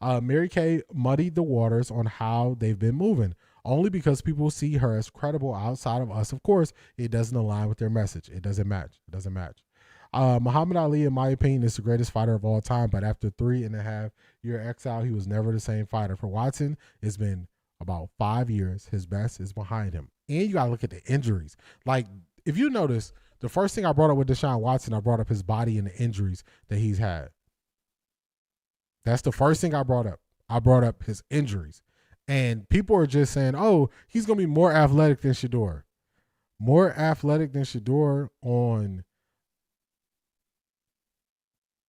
Mary Kay muddied the waters on how they've been moving, only because people see her as credible outside of us. Of course, it doesn't align with their message. It doesn't match. It doesn't match. Muhammad Ali, in my opinion, is the greatest fighter of all time, but after 3.5-year exile, he was never the same fighter. For Watson, it's been about 5 years. His best is behind him. And you got to look at the injuries. Like, if you notice, the first thing I brought up with Deshaun Watson, I brought up his body and the injuries that he's had. That's the first thing I brought up. I brought up his injuries. And people are just saying, oh, he's going to be more athletic than Shedeur. More athletic than Shedeur on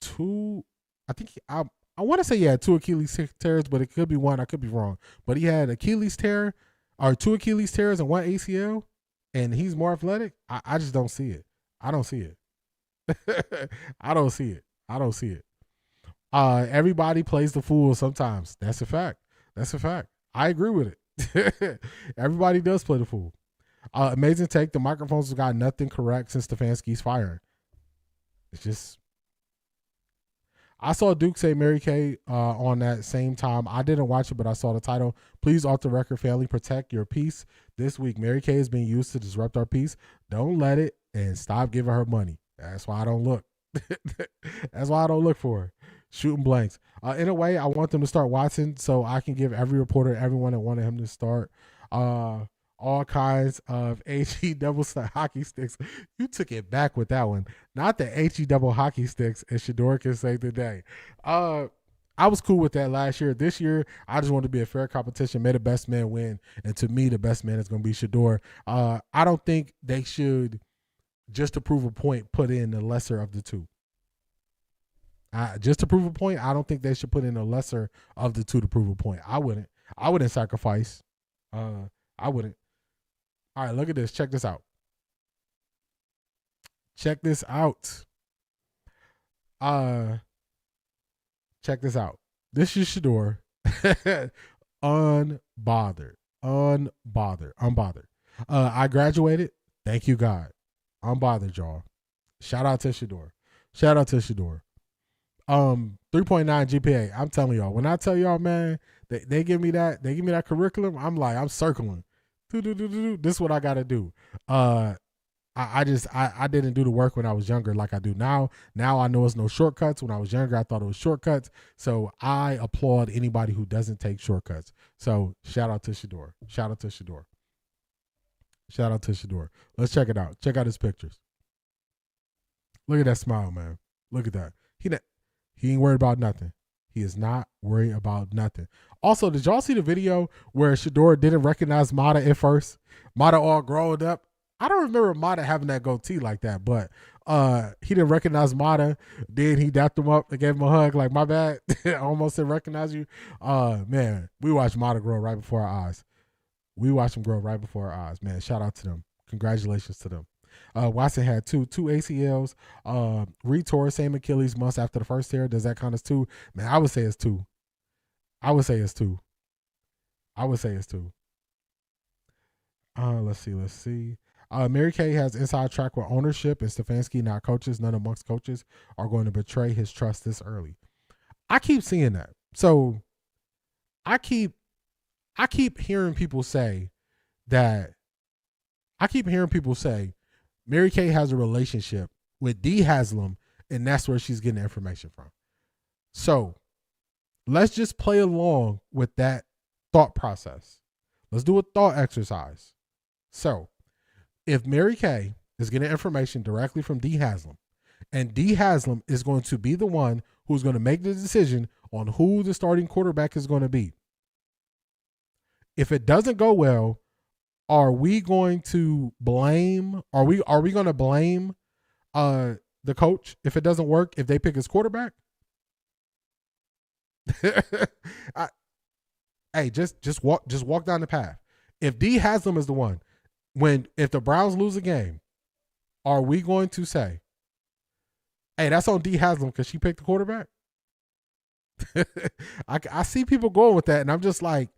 two, I think I want to say he had 2 Achilles tears, but it could be 1. I could be wrong. But he had Achilles tear, or 2 Achilles tears and 1 ACL, and he's more athletic. I just don't see it. I don't see it. I don't see it. I don't see it. Everybody plays the fool sometimes. That's a fact. That's a fact. I agree with it. Everybody does play the fool. Amazing take. The microphones have got nothing correct since Stefanski's firing. It's just, I saw Duke say Mary Kay on that same time. I didn't watch it, but I saw the title. Please, off the record family, protect your peace. This week, Mary Kay is being used to disrupt our peace. Don't let it, and stop giving her money. That's why I don't look. That's why I don't look for her. Shooting blanks. In a way, I want them to start Watson so I can give every reporter, everyone that wanted him to start, all kinds of HE double hockey sticks. You took it back with that one. Not the HE double hockey sticks, as Shedeur can say today. I was cool with that last year. This year, I just want to be a fair competition. May the best man win. And to me, the best man is going to be Shedeur. I don't think they should, just to prove a point, put in the lesser of the two. Just to prove a point, I don't think they should put in a lesser of the two to prove a point. I wouldn't sacrifice. I wouldn't. All right, look at this. Check this out. Check this out. Check this out. This is Shedeur. Unbothered. I graduated. Thank you, God. Unbothered, y'all. Shout out to Shedeur. 3.9 GPA. I'm telling y'all, when I tell y'all, man, they give me that curriculum, I'm like, I'm circling. This is what I gotta do. I didn't do the work when I was younger like I do now. Now I know it's no shortcuts. When I was younger, I thought it was shortcuts. So I applaud anybody who doesn't take shortcuts. So shout out to Shedeur. Let's check it out. Check out his pictures. Look at that smile, man. Look at that. He ain't worried about nothing. He is not worried about nothing. Also, did y'all see the video where Shedeur didn't recognize Mata at first? Mata all grown up. I don't remember Mata having that goatee like that, but he didn't recognize Mata. Then he dapped him up and gave him a hug. Like, my bad. I almost didn't recognize you. Man, we watched Mata grow right before our eyes. Man, shout out to them. Congratulations to them. Watson had two ACLs. Retore same Achilles months after the first tear. Does that count as 2? Man, I would say it's 2. Let's see. Mary Kay has inside track with ownership and Stefanski, not coaches. None amongst coaches are going to betray his trust this early. I keep seeing that. So I keep hearing people say that. Mary Kay has a relationship with D. Haslam, and that's where she's getting the information from. So let's just play along with that thought process. Let's do a thought exercise. So if Mary Kay is getting information directly from D. Haslam, and D. Haslam is going to be the one who's going to make the decision on who the starting quarterback is going to be, if it doesn't go well, are we going to blame? Are we going to blame the coach if it doesn't work? If they pick his quarterback? Just walk down the path. If D. Haslam is the one, if the Browns lose a game, are we going to say, "Hey, that's on D. Haslam because she picked the quarterback"? I see people going with that, and I'm just like,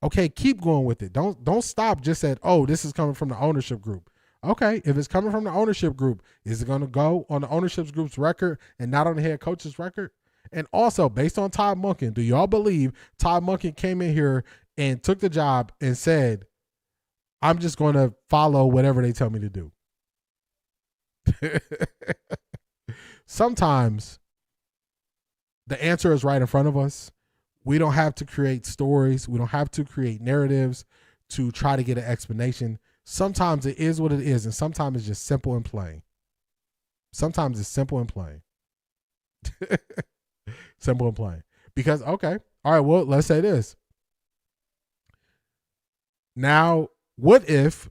okay, keep going with it. Don't stop just at, oh, this is coming from the ownership group. Okay, if it's coming from the ownership group, is it going to go on the ownership group's record and not on the head coach's record? And also, based on Todd Monken, do y'all believe Todd Monken came in here and took the job and said, I'm just going to follow whatever they tell me to do? Sometimes the answer is right in front of us. We don't have to create stories. We don't have to create narratives to try to get an explanation. Sometimes it is what it is, and sometimes it's just simple and plain. Sometimes it's simple and plain. Simple and plain. Because, okay, all right, well, let's say this. Now, what if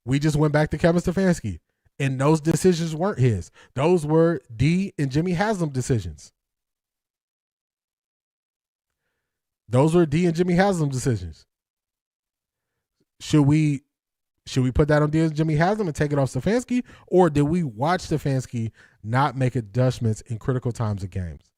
we just went back to Kevin Stefanski and those decisions weren't his? Those were D and Jimmy Haslam decisions. Those were D and Jimmy Haslam decisions. Should we put that on D and Jimmy Haslam and take it off Stefanski? Or did we watch Stefanski not make adjustments in critical times of games?